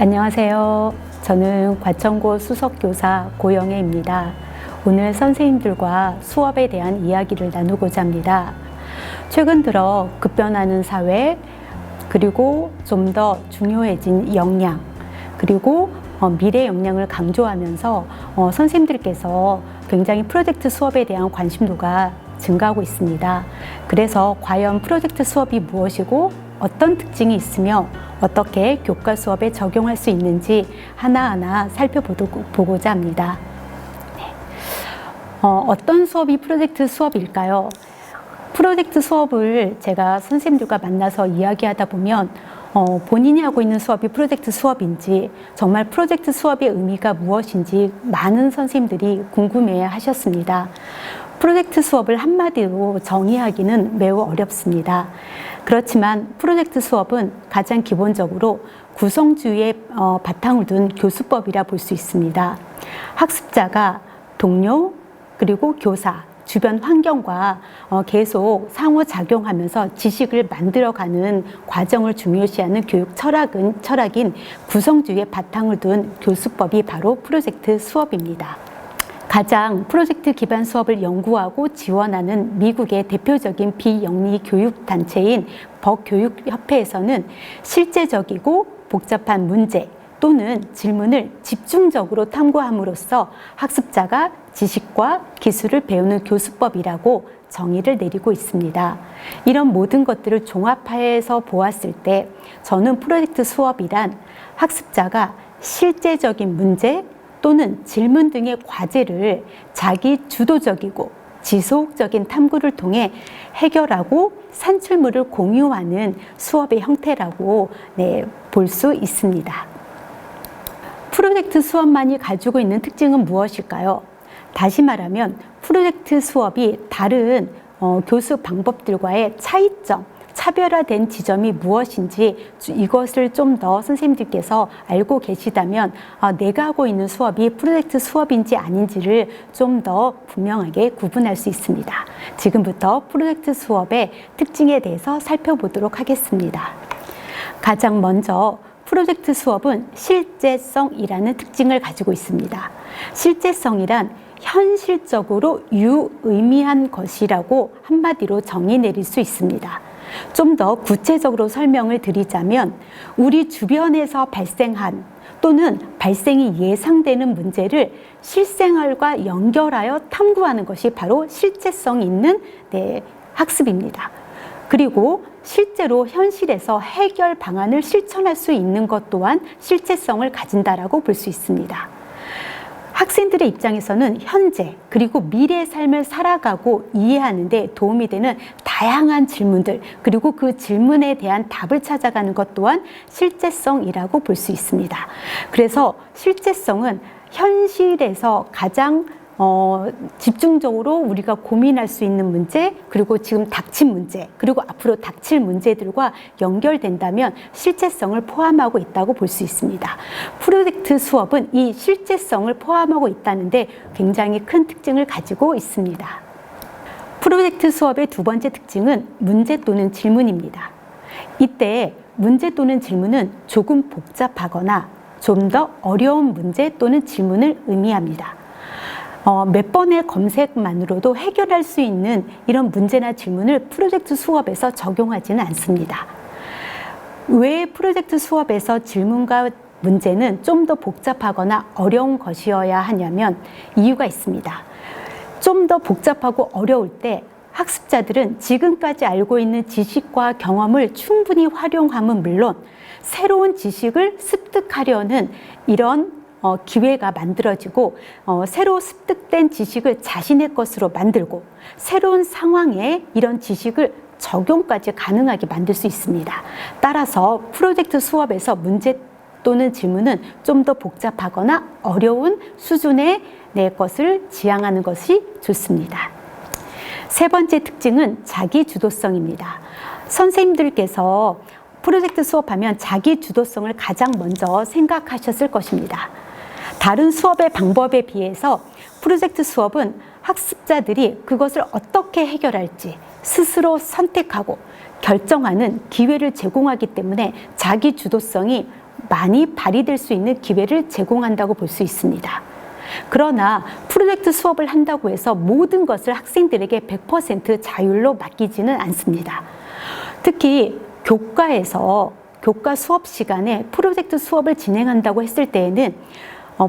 안녕하세요. 저는 과천고 수석교사 고영애입니다. 오늘 선생님들과 수업에 대한 이야기를 나누고자 합니다. 최근 들어 급변하는 사회, 그리고 좀 더 중요해진 역량, 그리고 미래 역량을 강조하면서 선생님들께서 굉장히 프로젝트 수업에 대한 관심도가 증가하고 있습니다. 그래서 과연 프로젝트 수업이 무엇이고 어떤 특징이 있으며 어떻게 교과 수업에 적용할 수 있는지 하나하나 살펴보고자 합니다. 어떤 수업이 프로젝트 수업일까요? 프로젝트 수업을 제가 선생님들과 만나서 이야기하다 보면 본인이 하고 있는 수업이 프로젝트 수업인지, 정말 프로젝트 수업의 의미가 무엇인지 많은 선생님들이 궁금해 하셨습니다. 프로젝트 수업을 한마디로 정의하기는 매우 어렵습니다. 그렇지만 프로젝트 수업은 가장 기본적으로 구성주의의 바탕을 둔 교수법이라 볼 수 있습니다. 학습자가 동료, 그리고 교사, 주변 환경과 계속 상호작용하면서 지식을 만들어가는 과정을 중요시하는 교육 철학인 구성주의의 바탕을 둔 교수법이 바로 프로젝트 수업입니다. 가장 프로젝트 기반 수업을 연구하고 지원하는 미국의 대표적인 비영리 교육단체인 버교육협회에서는 실제적이고 복잡한 문제 또는 질문을 집중적으로 탐구함으로써 학습자가 지식과 기술을 배우는 교수법이라고 정의를 내리고 있습니다. 이런 모든 것들을 종합해서 보았을 때 저는 프로젝트 수업이란 학습자가 실제적인 문제 또는 질문 등의 과제를 자기 주도적이고 지속적인 탐구를 통해 해결하고 산출물을 공유하는 수업의 형태라고 볼 수 있습니다. 프로젝트 수업만이 가지고 있는 특징은 무엇일까요? 다시 말하면 프로젝트 수업이 다른 교수 방법들과의 차이점, 차별화된 지점이 무엇인지 이것을 좀 더 선생님들께서 알고 계시다면 내가 하고 있는 수업이 프로젝트 수업인지 아닌지를 좀 더 분명하게 구분할 수 있습니다. 지금부터 프로젝트 수업의 특징에 대해서 살펴보도록 하겠습니다. 가장 먼저 프로젝트 수업은 실제성이라는 특징을 가지고 있습니다. 실제성이란 현실적으로 유의미한 것이라고 한마디로 정의 내릴 수 있습니다. 좀 더 구체적으로 설명을 드리자면 우리 주변에서 발생한 또는 발생이 예상되는 문제를 실생활과 연결하여 탐구하는 것이 바로 실제성 있는 학습입니다. 그리고 실제로 현실에서 해결 방안을 실천할 수 있는 것 또한 실제성을 가진다라고 볼 수 있습니다. 학생들의 입장에서는 현재 그리고 미래의 삶을 살아가고 이해하는 데 도움이 되는 다양한 질문들, 그리고 그 질문에 대한 답을 찾아가는 것 또한 실제성이라고 볼 수 있습니다. 그래서 실제성은 현실에서 가장 집중적으로 우리가 고민할 수 있는 문제, 그리고 지금 닥친 문제, 그리고 앞으로 닥칠 문제들과 연결된다면 실제성을 포함하고 있다고 볼 수 있습니다. 프로젝트 수업은 이 실제성을 포함하고 있다는데 굉장히 큰 특징을 가지고 있습니다. 프로젝트 수업의 두 번째 특징은 문제 또는 질문입니다. 이때 문제 또는 질문은 조금 복잡하거나 좀 더 어려운 문제 또는 질문을 의미합니다. 몇 번의 검색만으로도 해결할 수 있는 이런 문제나 질문을 프로젝트 수업에서 적용하지는 않습니다. 왜 프로젝트 수업에서 질문과 문제는 좀 더 복잡하거나 어려운 것이어야 하냐면 이유가 있습니다. 좀 더 복잡하고 어려울 때 학습자들은 지금까지 알고 있는 지식과 경험을 충분히 활용함은 물론 새로운 지식을 습득하려는 이런 기회가 만들어지고 새로 습득된 지식을 자신의 것으로 만들고 새로운 상황에 이런 지식을 적용까지 가능하게 만들 수 있습니다. 따라서 프로젝트 수업에서 문제 또는 질문은 좀 더 복잡하거나 어려운 수준의 내 것을 지향하는 것이 좋습니다. 세 번째 특징은 자기 주도성입니다. 선생님들께서 프로젝트 수업하면 자기 주도성을 가장 먼저 생각하셨을 것입니다. 다른 수업의 방법에 비해서 프로젝트 수업은 학습자들이 그것을 어떻게 해결할지 스스로 선택하고 결정하는 기회를 제공하기 때문에 자기 주도성이 많이 발휘될 수 있는 기회를 제공한다고 볼 수 있습니다. 그러나 프로젝트 수업을 한다고 해서 모든 것을 학생들에게 100% 자율로 맡기지는 않습니다. 특히 교과에서 교과 수업 시간에 프로젝트 수업을 진행한다고 했을 때에는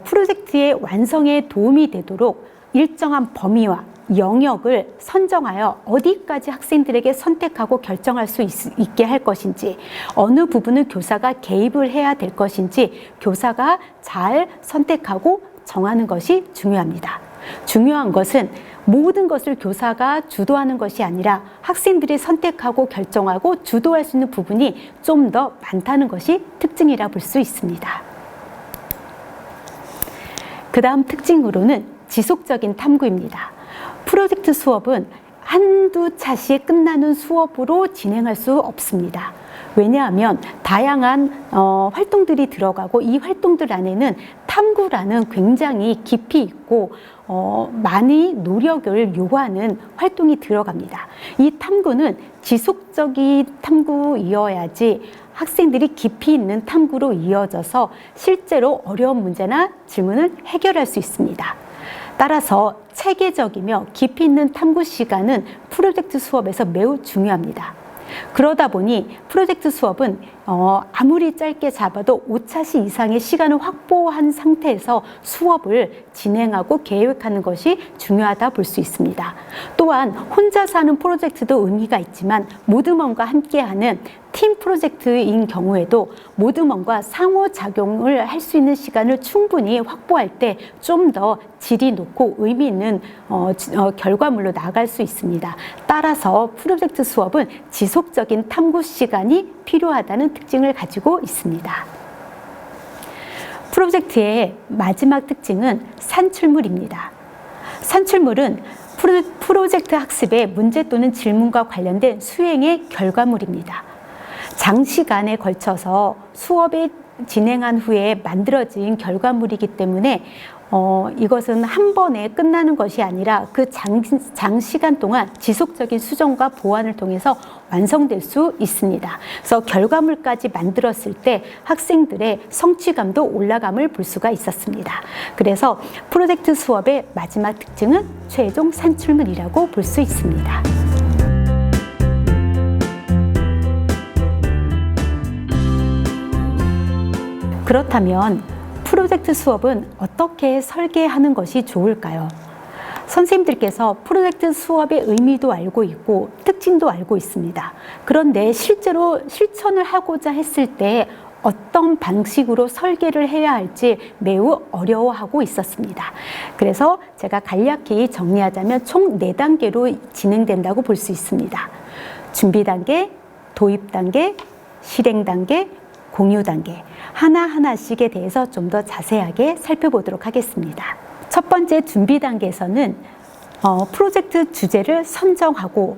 프로젝트의 완성에 도움이 되도록 일정한 범위와 영역을 선정하여 어디까지 학생들에게 선택하고 결정할 수 있게 할 것인지, 어느 부분은 교사가 개입을 해야 될 것인지 교사가 잘 선택하고 정하는 것이 중요합니다. 중요한 것은 모든 것을 교사가 주도하는 것이 아니라 학생들이 선택하고 결정하고 주도할 수 있는 부분이 좀 더 많다는 것이 특징이라 볼 수 있습니다. 그 다음 특징으로는 지속적인 탐구입니다. 프로젝트 수업은 한두 차시에 끝나는 수업으로 진행할 수 없습니다. 왜냐하면 다양한 활동들이 들어가고 이 활동들 안에는 탐구라는 굉장히 깊이 있고 많이 노력을 요구하는 활동이 들어갑니다. 이 탐구는 지속적인 탐구이어야지 학생들이 깊이 있는 탐구로 이어져서 실제로 어려운 문제나 질문을 해결할 수 있습니다. 따라서 체계적이며 깊이 있는 탐구 시간은 프로젝트 수업에서 매우 중요합니다. 그러다 보니 프로젝트 수업은 아무리 짧게 잡아도 5차시 이상의 시간을 확보한 상태에서 수업을 진행하고 계획하는 것이 중요하다 볼 수 있습니다. 또한 혼자서 하는 프로젝트도 의미가 있지만 모두먼과 함께하는 팀 프로젝트인 경우에도 모두먼과 상호작용을 할 수 있는 시간을 충분히 확보할 때 좀 더 질이 높고 의미 있는 결과물로 나아갈 수 있습니다. 따라서 프로젝트 수업은 지속적인 탐구 시간이 필요하다는 특징을 가지고 있습니다. 프로젝트의 마지막 특징은 산출물입니다. 산출물은 프로젝트 학습의 문제 또는 질문과 관련된 수행의 결과물입니다. 장시간에 걸쳐서 수업에 진행한 후에 만들어진 결과물이기 때문에 이것은 한 번에 끝나는 것이 아니라 그 장시간 동안 지속적인 수정과 보완을 통해서 완성될 수 있습니다. 그래서 결과물까지 만들었을 때 학생들의 성취감도 올라감을 볼 수가 있었습니다. 그래서 프로젝트 수업의 마지막 특징은 최종 산출물이라고 볼 수 있습니다. 그렇다면 프로젝트 수업은 어떻게 설계하는 것이 좋을까요? 선생님들께서 프로젝트 수업의 의미도 알고 있고 특징도 알고 있습니다. 그런데 실제로 실천을 하고자 했을 때 어떤 방식으로 설계를 해야 할지 매우 어려워하고 있었습니다. 그래서 제가 간략히 정리하자면 총 4단계로 진행된다고 볼 수 있습니다. 준비 단계, 도입 단계, 실행 단계, 공유 단계, 하나하나씩에 대해서 좀 더 자세하게 살펴보도록 하겠습니다. 첫 번째 준비 단계에서는 프로젝트 주제를 선정하고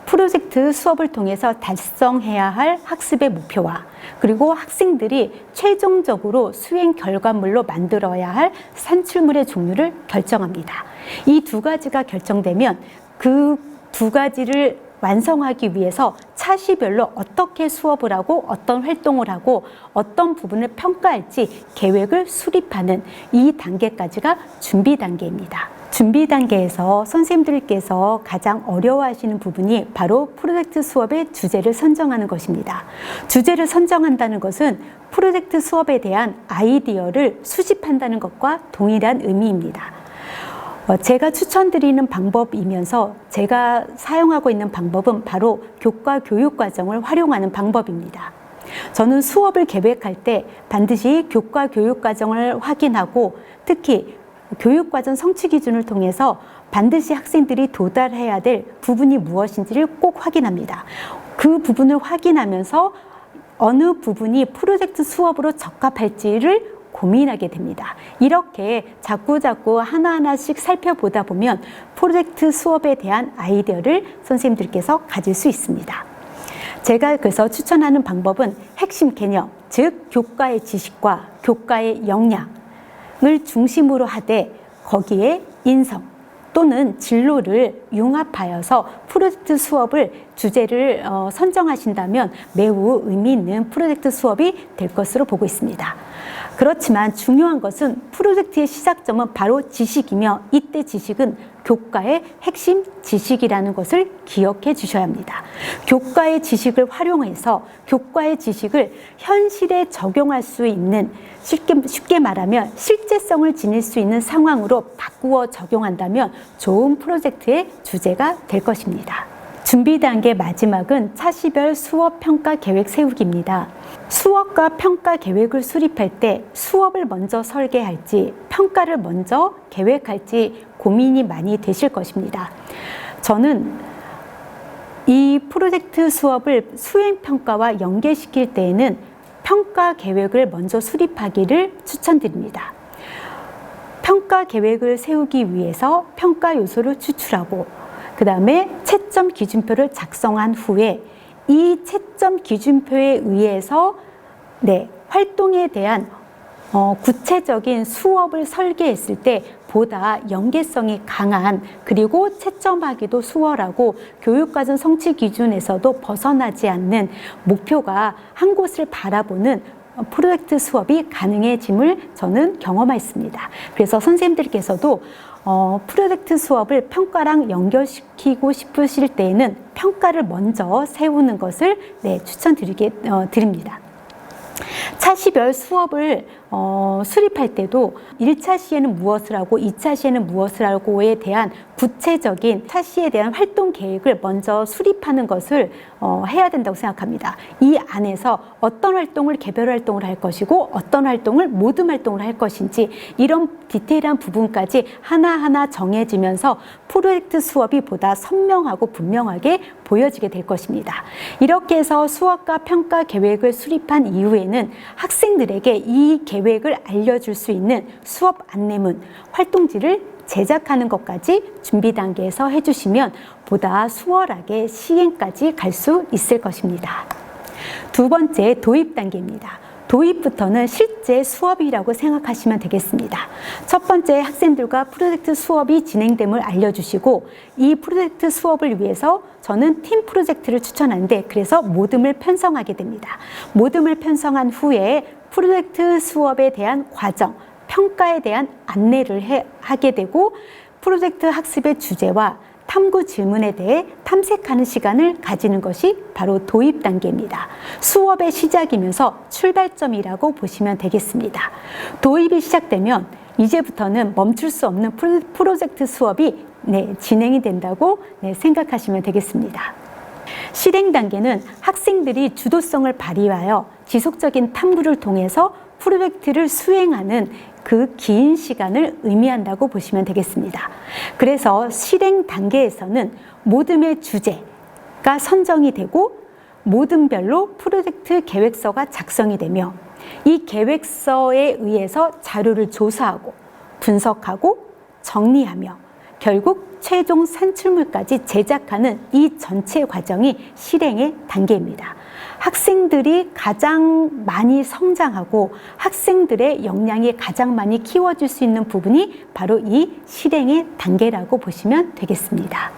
프로젝트 수업을 통해서 달성해야 할 학습의 목표와 그리고 학생들이 최종적으로 수행 결과물로 만들어야 할 산출물의 종류를 결정합니다. 이 두 가지가 결정되면 그 두 가지를 완성하기 위해서 차시별로 어떻게 수업을 하고 어떤 활동을 하고 어떤 부분을 평가할지 계획을 수립하는 이 단계까지가 준비 단계입니다. 준비 단계에서 선생님들께서 가장 어려워하시는 부분이 바로 프로젝트 수업의 주제를 선정하는 것입니다. 주제를 선정한다는 것은 프로젝트 수업에 대한 아이디어를 수집한다는 것과 동일한 의미입니다. 제가 추천드리는 방법이면서 제가 사용하고 있는 방법은 바로 교과 교육과정을 활용하는 방법입니다. 저는 수업을 계획할 때 반드시 교과 교육과정을 확인하고 특히 교육과정 성취 기준을 통해서 반드시 학생들이 도달해야 될 부분이 무엇인지를 꼭 확인합니다. 그 부분을 확인하면서 어느 부분이 프로젝트 수업으로 적합할지를 고민하게 됩니다. 이렇게 자꾸자꾸 하나하나씩 살펴보다 보면 프로젝트 수업에 대한 아이디어를 선생님들께서 가질 수 있습니다. 제가 그래서 추천하는 방법은 핵심 개념, 즉 교과의 지식과 교과의 역량을 중심으로 하되 거기에 인성, 또는 진로를 융합하여서 프로젝트 수업을 주제를 선정하신다면 매우 의미 있는 프로젝트 수업이 될 것으로 보고 있습니다. 그렇지만 중요한 것은 프로젝트의 시작점은 바로 지식이며 이때 지식은 교과의 핵심 지식이라는 것을 기억해 주셔야 합니다. 교과의 지식을 활용해서 교과의 지식을 현실에 적용할 수 있는 쉽게 말하면 실제성을 지닐 수 있는 상황으로 바꾸어 적용한다면 좋은 프로젝트의 주제가 될 것입니다. 준비 단계 마지막은 차시별 수업 평가 계획 세우기입니다. 수업과 평가 계획을 수립할 때 수업을 먼저 설계할지 평가를 먼저 계획할지 고민이 많이 되실 것입니다. 저는 이 프로젝트 수업을 수행 평가와 연계시킬 때에는 평가 계획을 먼저 수립하기를 추천드립니다. 평가 계획을 세우기 위해서 평가 요소를 추출하고 그 다음에 채점 기준표를 작성한 후에 이 채점 기준표에 의해서 활동에 대한 구체적인 수업을 설계했을 때 보다 연계성이 강한 그리고 채점하기도 수월하고 교육과정 성취 기준에서도 벗어나지 않는 목표가 한 곳을 바라보는 프로젝트 수업이 가능해짐을 저는 경험했습니다. 그래서 선생님들께서도 프로젝트 수업을 평가랑 연결시키고 싶으실 때에는 평가를 먼저 세우는 것을 추천드립니다. 차시별 수업을 수립할 때도 1차 시에는 무엇을 하고 2차 시에는 무엇을 하고에 대한 구체적인 차시에 대한 활동 계획을 먼저 수립하는 것을 해야 된다고 생각합니다. 이 안에서 어떤 활동을 개별 활동을 할 것이고 어떤 활동을 모둠 활동을 할 것인지 이런 디테일한 부분까지 하나하나 정해지면서 프로젝트 수업이 보다 선명하고 분명하게 보여지게 될 것입니다. 이렇게 해서 수업과 평가 계획을 수립한 이후에는 학생들에게 이 계획을 알려줄 수 있는 수업 안내문, 활동지를 제작하는 것까지 준비 단계에서 해주시면 보다 수월하게 시행까지 갈 수 있을 것입니다. 두 번째, 도입 단계입니다. 도입부터는 실제 수업이라고 생각하시면 되겠습니다. 첫 번째, 학생들과 프로젝트 수업이 진행됨을 알려주시고 이 프로젝트 수업을 위해서 저는 팀 프로젝트를 추천하는데 그래서 모둠을 편성하게 됩니다. 모둠을 편성한 후에 프로젝트 수업에 대한 과정, 평가에 대한 안내를 하게 되고 프로젝트 학습의 주제와 탐구 질문에 대해 탐색하는 시간을 가지는 것이 바로 도입 단계입니다. 수업의 시작이면서 출발점이라고 보시면 되겠습니다. 도입이 시작되면 이제부터는 멈출 수 없는 프로젝트 수업이 진행이 된다고 생각하시면 되겠습니다. 실행 단계는 학생들이 주도성을 발휘하여 지속적인 탐구를 통해서 프로젝트를 수행하는 그 긴 시간을 의미한다고 보시면 되겠습니다. 그래서 실행 단계에서는 모둠의 주제가 선정이 되고 모둠별로 프로젝트 계획서가 작성이 되며 이 계획서에 의해서 자료를 조사하고 분석하고 정리하며 결국 최종 산출물까지 제작하는 이 전체 과정이 실행의 단계입니다. 학생들이 가장 많이 성장하고 학생들의 역량이 가장 많이 키워질 수 있는 부분이 바로 이 실행의 단계라고 보시면 되겠습니다.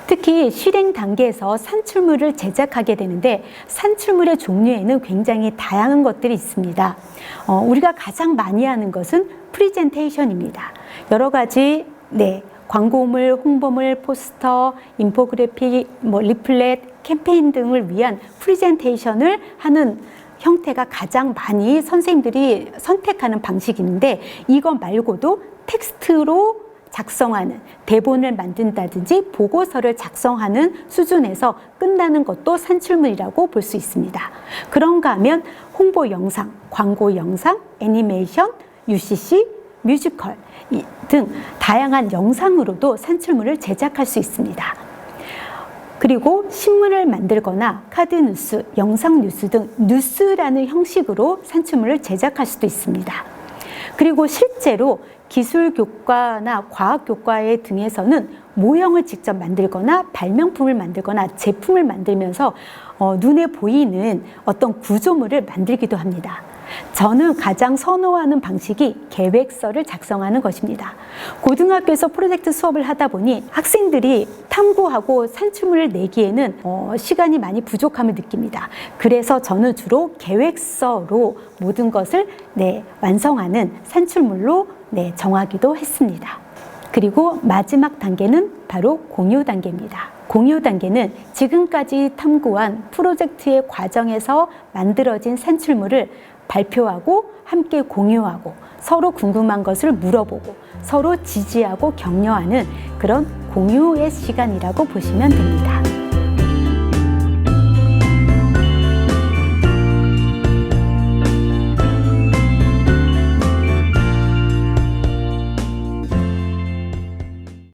특히 실행 단계에서 산출물을 제작하게 되는데 산출물의 종류에는 굉장히 다양한 것들이 있습니다. 우리가 가장 많이 하는 것은 프리젠테이션입니다. 여러 가지 광고물, 홍보물, 포스터, 인포그래픽, 리플렛, 캠페인 등을 위한 프리젠테이션을 하는 형태가 가장 많이 선생님들이 선택하는 방식인데 이것 말고도 텍스트로 작성하는 대본을 만든다든지 보고서를 작성하는 수준에서 끝나는 것도 산출물이라고 볼 수 있습니다. 그런가 하면 홍보 영상, 광고 영상, 애니메이션, UCC, 뮤지컬 등 다양한 영상으로도 산출물을 제작할 수 있습니다. 그리고 신문을 만들거나 카드 뉴스, 영상 뉴스 등 뉴스라는 형식으로 산출물을 제작할 수도 있습니다. 그리고 실제로 기술 교과나 과학 교과 등에서는 모형을 직접 만들거나 발명품을 만들거나 제품을 만들면서 눈에 보이는 어떤 구조물을 만들기도 합니다. 저는 가장 선호하는 방식이 계획서를 작성하는 것입니다. 고등학교에서 프로젝트 수업을 하다 보니 학생들이 탐구하고 산출물을 내기에는 시간이 많이 부족함을 느낍니다. 그래서 저는 주로 계획서로 모든 것을 완성하는 산출물로 정하기도 했습니다. 그리고 마지막 단계는 바로 공유 단계입니다. 공유 단계는 지금까지 탐구한 프로젝트의 과정에서 만들어진 산출물을 발표하고 함께 공유하고 서로 궁금한 것을 물어보고 서로 지지하고 격려하는 그런 공유의 시간이라고 보시면 됩니다.